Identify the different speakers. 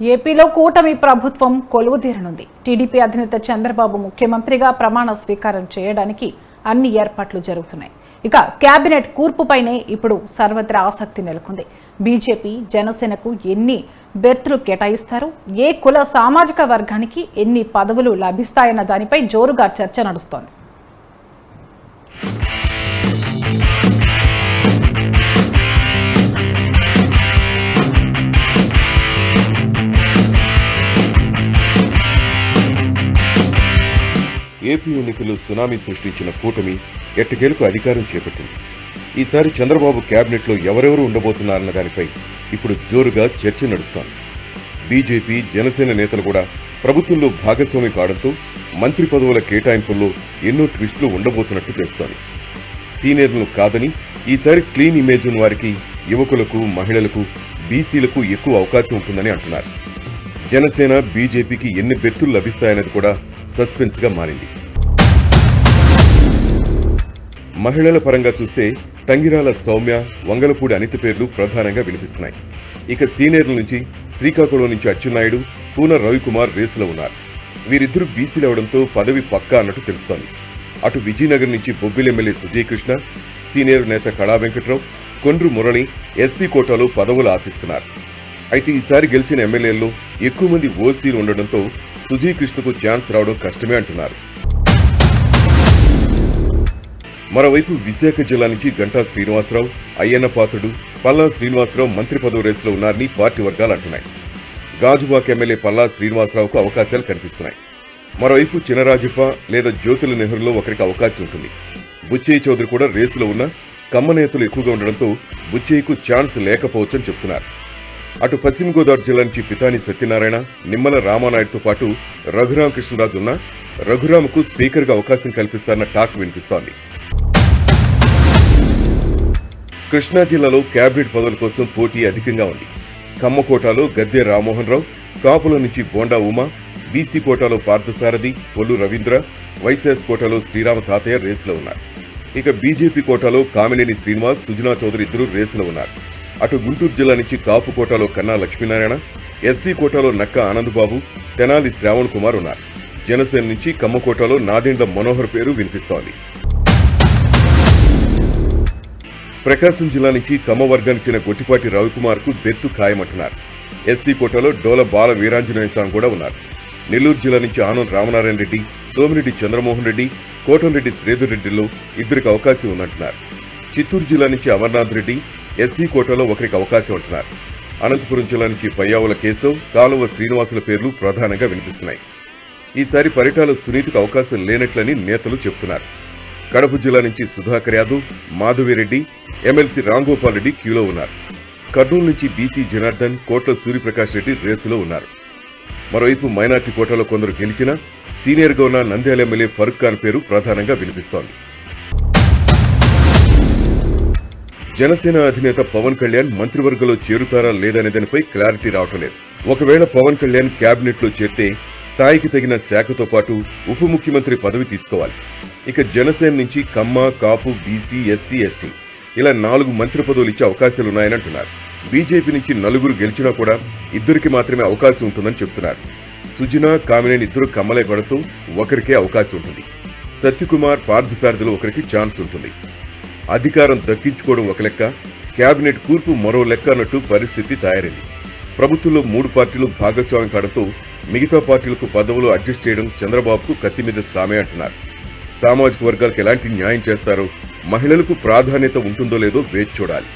Speaker 1: ఏపీలో కూటమి ప్రభుత్వం కొలువుదీరనుంది. టీడీపీ అధినేత చంద్రబాబు ముఖ్యమంత్రిగా ప్రమాణ స్వీకారం చేయడానికి అన్ని ఏర్పాట్లు జరుగుతున్నాయి. ఇక కేబినెట్ కూర్పుపైనే ఇప్పుడు సర్వత్రా ఆసక్తి నెలకొంది. బీజేపీ జనసేనకు ఎన్ని బెర్తులు కేటాయిస్తారు, ఏ కుల సామాజిక వర్గానికి ఎన్ని పదవులు లభిస్తాయన్న దానిపై జోరుగా చర్చ నడుస్తోంది.
Speaker 2: ఏపీ ఎన్నికల్లో సునామీ సృష్టించిన కూటమి ఎట్టకేలకు అధికారం చేపట్టింది. ఈసారి చంద్రబాబు కేబినెట్లో ఎవరెవరు ఉండబోతున్నారన్న దానిపై ఇప్పుడు జోరుగా చర్చ నడుస్తోంది. బీజేపీ జనసేన నేతలు కూడా ప్రభుత్వంలో భాగస్వామి కావడంతో మంత్రి పదవుల కేటాయింపుల్లో ఎన్నో ట్విస్టులు ఉండబోతున్నట్టు తెలుస్తోంది. సీనియర్లను కాదని ఈసారి క్లీన్ ఇమేజ్ ఉన్న వారికి, యువకులకు, మహిళలకు, బీసీలకు ఎక్కువ అవకాశం ఉంటుందని అంటున్నారు. జనసేన బీజేపీకి ఎన్ని బెర్తులు లభిస్తాయన్నది కూడా సస్పెన్స్ గా మారింది. మహిళల పరంగా చూస్తే తంగిరాల సౌమ్య, వంగలపూడి అనిత పేర్లు ప్రధానంగా వినిపిస్తున్నాయి. ఇక సీనియర్ల నుంచి శ్రీకాకుళం నుంచి అచ్చెన్నాయుడు, పూన రవికుమార్ రేసులో ఉన్నారు. వీరిద్దరూ బీసీలు అవడంతో పదవి పక్కా అన్నట్టు తెలుస్తోంది. అటు విజయనగరం నుంచి బొబ్బిలి ఎమ్మెల్యే సుజయ్ కృష్ణ, సీనియర్ నేత కళా వెంకట్రావు, కొండ్రు మురళి ఎస్సీ కోటాలో పదవులు ఆశిస్తున్నారు. అయితే ఈసారి గెలిచిన ఎమ్మెల్యేల్లో ఎక్కువ మంది ఓసీలు ఉండడంతో సుజయ్ కృష్ణకు ఛాన్స్ రావడం కష్టమే అంటున్నారు. మరోవైపు విశాఖ జిల్లా నుంచి గంటా శ్రీనివాసరావు, అయ్యన్న పాత్రుడు, పల్లా శ్రీనివాసరావు మంత్రి పదవి రేసులో ఉన్నారని పార్టీ వర్గాలు అంటున్నాయి. గాజువాక ఎమ్మెల్యే పల్లా శ్రీనివాసరావుకు అవకాశాలు కనిపిస్తున్నాయి. మరోవైపు చినరాజప్ప లేదా జ్యోతుల నెహ్రూలో ఒకరికి అవకాశం ఉంటుంది. బుచ్చయ్య చౌదరి కూడా రేసులో ఉన్న కమ్మ నేతలు ఎక్కువగా ఉండడంతో బుచ్చయ్యకు ఛాన్స్ లేకపోవచ్చని చెబుతున్నారు. అటు పశ్చిమ గోదావరి జిల్లా నుంచి పితాని సత్యనారాయణ, నిమ్మల రామానాయుడుతో పాటు రఘురామకృష్ణరాజు ఉన్న రఘురామకు స్పీకర్గా అవకాశం కల్పిస్తారన్న టాక్ వినిపిస్తోంది. కృష్ణా జిల్లాలో కేబినెట్ పదవుల కోసం పోటీ అధికంగా ఉంది. ఖమ్మ కోటాలో గద్దె రామ్మోహన్ రావు, కాపుల నుంచి బోండా ఉమా, బీసీ కోటాలో పార్థసారథి, పొల్లు రవీంద్ర, వైఎస్ఆర్ కోటాలో శ్రీరామ తాతయ్య రేసులో ఉన్నారు. ఇక బీజేపీ కోటాలో కామినేని శ్రీనివాస్, సుజనా చౌదరి ఇద్దరు రేసులో ఉన్నారు. అటు గుంటూరు జిల్లా నుంచి కాపు కోటాలో కన్నా లక్ష్మీనారాయణ, ఎస్సీ కోటాలో నక్క ఆనందబాబు, తెనాలి శ్రావణ్ కుమార్ ఉన్నారు. జనసేన నుంచి కమ్మ కోటాలో నాదెండ్ల మనోహర్ పేరు వినిపిస్తోంది. ప్రకాశం జిల్లా నుంచి కమ్మ వర్గానికి చెందిన గొట్టిపాటి రవికుమార్ కు బెర్తు ఖాయమంటున్నారు. ఎస్సీ కోటాలో డోల బాల వీరాంజనేయ స్వామి కూడా ఉన్నారు. నెల్లూరు జిల్లా నుంచి ఆనం రామనారాయణ రెడ్డి, సోమిరెడ్డి చంద్రమోహన్ రెడ్డి, కోటంరెడ్డి శ్రీధర్ రెడ్డిలో ఇద్దరికి అవకాశం ఉందంటున్నారు. చిత్తూరు జిల్లా నుంచి అమర్నాథ్ రెడ్డి, ఎస్సీ కోటాలో ఒకరికి అవకాశం అంటున్నారు. అనంతపురం జిల్లా నుంచి పయ్యావుల కేశవ్, కాలువ శ్రీనివాసుల పేర్లు ప్రధానంగా వినిపిస్తున్నాయి. ఈసారి పరిటాల సునీతకు అవకాశం లేనట్లని నేతలు చెబుతున్నారు. కడప జిల్లా నుంచి సుధాకర్ యాదవ్, మాధవిరెడ్డి, ఎమ్మెల్సీ రాంగోపాల్ రెడ్డి క్యూలో ఉన్నారు. కర్నూలు నుంచి బీసీ జనార్దన్, కోట్ల సూర్యప్రకాష్ రెడ్డి రేసులో ఉన్నారు. మరోవైపు మైనార్టీ కోటాలో కొందరు గెలిచినా సీనియర్గా ఉన్న నంద్యాల ఎమ్మెల్యే ఫరూక్ ఖాన్ పేరు ప్రధానంగా వినిపిస్తోంది. జనసేన అధినేత పవన్ కళ్యాణ్ మంత్రివర్గంలో చేరుతారా లేదనే దానిపై క్లారిటీ రావటం లేదు. ఒకవేళ పవన్ కళ్యాణ్ కేబినెట్ లో చేరితే స్థాయికి తగిన శాఖతో పాటు ఉప ముఖ్యమంత్రి పదవి తీసుకోవాలి. ఇక జనసేన నుంచి కమ్మ, కాపు, బీసీ, ఎస్సీ, ఎస్టీ ఇలా 4 మంత్రి పదవులు ఇచ్చే అవకాశాలున్నాయని అంటున్నారు. బీజేపీ నుంచి 4 గెలిచినా కూడా ఇద్దరికి మాత్రమే అవకాశం ఉంటుందని చెబుతున్నారు. సుజనా, కామినేని ఇద్దరు కమ్మలే పడుతూ ఒకరికే అవకాశం ఉంటుంది. సత్యకుమార్, పార్థసారథిలో ఒకరికి ఛాన్స్ ఉంటుంది. అధికారం దక్కించుకోవడం ఒక లెక్క, కేబినెట్ కూర్పు మరో లెక్క అన్నట్టు పరిస్థితి తయారైంది. ప్రభుత్వంలో 3 పార్టీలు భాగస్వామ్యం కావడంతో మిగతా పార్టీలకు పదవులు అడ్జస్ట్ చేయడం చంద్రబాబుకు కత్తి మీద సామే అంటున్నారు. సామాజిక వర్గాలకు ఎలాంటి న్యాయం చేస్తారో, మహిళలకు ప్రాధాన్యత ఉంటుందో లేదో వేచి చూడాలి.